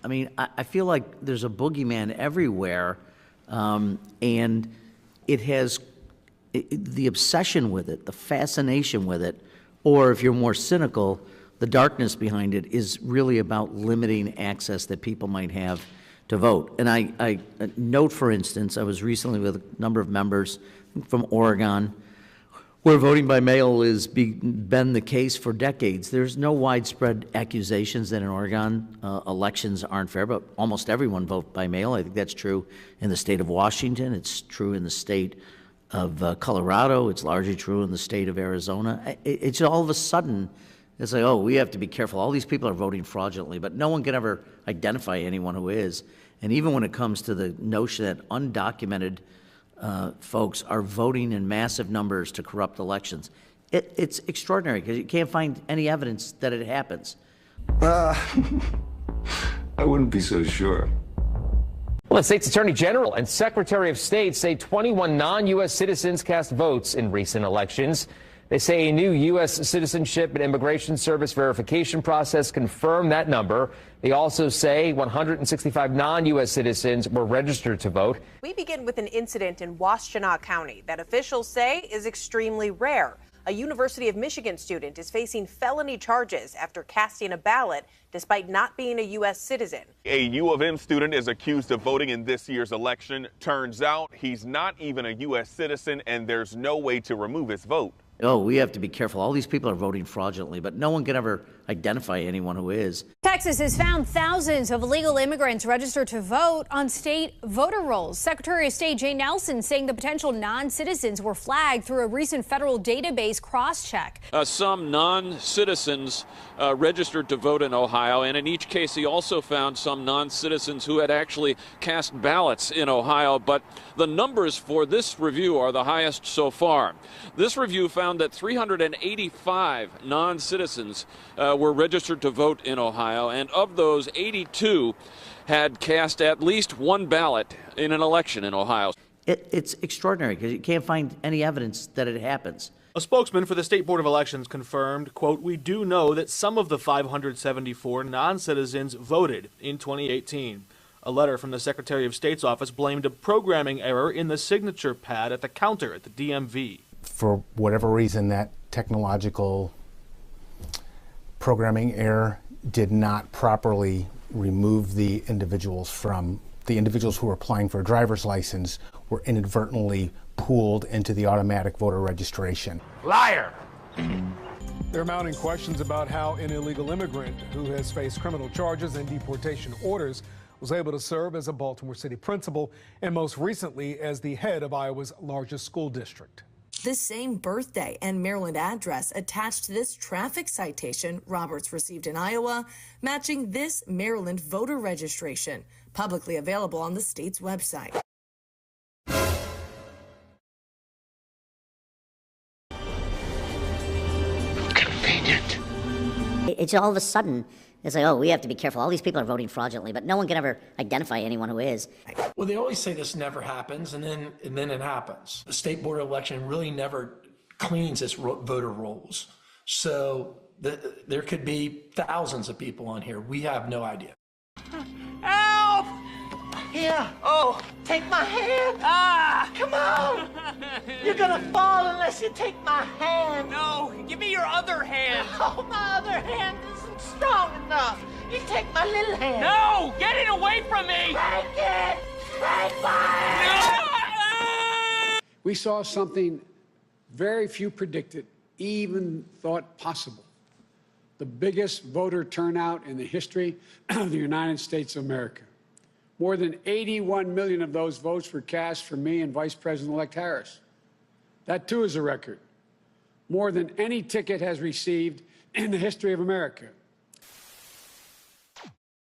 I mean, I feel like there's a boogeyman everywhere, and it has the obsession with it, the fascination with it, or if you're more cynical, the darkness behind it is really about limiting access that people might have to vote. And I note, for instance, I was recently with a number of members from Oregon, where voting by mail has been the case for decades. There's no widespread accusations that in Oregon elections aren't fair, but almost everyone votes by mail. I think that's true in the state of Washington. It's true in the state of Colorado. It's largely true in the state of Arizona. It's all of a sudden, it's like, oh, we have to be careful. All these people are voting fraudulently, but no one can ever identify anyone who is. And even when it comes to the notion that undocumented folks are voting in massive numbers to corrupt elections, it's extraordinary because you can't find any evidence that it happens. I wouldn't be so sure. Well, the state's Attorney General and Secretary of State say 21 non-U.S. citizens cast votes in recent elections. They say a new U.S. Citizenship and Immigration Service verification process confirmed that number. They also say 165 non-U.S. citizens were registered to vote. We begin with an incident in Washtenaw County that officials say is extremely rare. A University of Michigan student is facing felony charges after casting a ballot despite not being a U.S. citizen. A U of M student is accused of voting in this year's election. Turns out he's not even a U.S. citizen, and there's no way to remove his vote. Oh, we have to be careful. All these people are voting fraudulently, but no one can ever identify anyone who is. Texas has found thousands of illegal immigrants registered to vote on state voter rolls. Secretary of State Jay Nelson saying the potential non-citizens were flagged through a recent federal database cross-check. Some non-citizens registered to vote in Ohio, and in each case he also found some non-citizens who had actually cast ballots in Ohio. But the numbers for this review are the highest so far. This review found that 385 non-citizens were registered to vote in Ohio, and of those, 82 had cast at least one ballot in an election in Ohio. It's extraordinary because you can't find any evidence that it happens. A spokesman for the State Board of Elections confirmed, quote, "We do know that some of the 574 non-citizens voted in 2018. A letter from the Secretary of State's office blamed a programming error in the signature pad at the counter at the DMV. For whatever reason, that technological programming error did not properly remove the individuals who were applying for a driver's license were inadvertently pooled into the automatic voter registration." Liar! There are mounting questions about how an illegal immigrant who has faced criminal charges and deportation orders was able to serve as a Baltimore City principal and most recently as the head of Iowa's largest school district. The same birthday and Maryland address attached to this traffic citation Roberts received in Iowa, matching this Maryland voter registration, publicly available on the state's website. Convenient. It's all of a sudden, it's like, oh, we have to be careful. All these people are voting fraudulently, but no one can ever identify anyone who is. Well, they always say this never happens, and then it happens. The State Board of Election really never cleans its voter rolls. So there could be thousands of people on here. We have no idea. Help! Here. Oh, take my hand. Ah! Come on. You're gonna fall unless you take my hand. No, give me your other hand. Oh, my other hand isn't strong enough. You take my little hand. No, get it away from me. Take it. Take mine. We saw something very few predicted, even thought possible. The biggest voter turnout in the history of the United States of America. More than 81 million of those votes were cast for me and Vice President-elect Harris. That, too, is a record. More than any ticket has received in the history of America.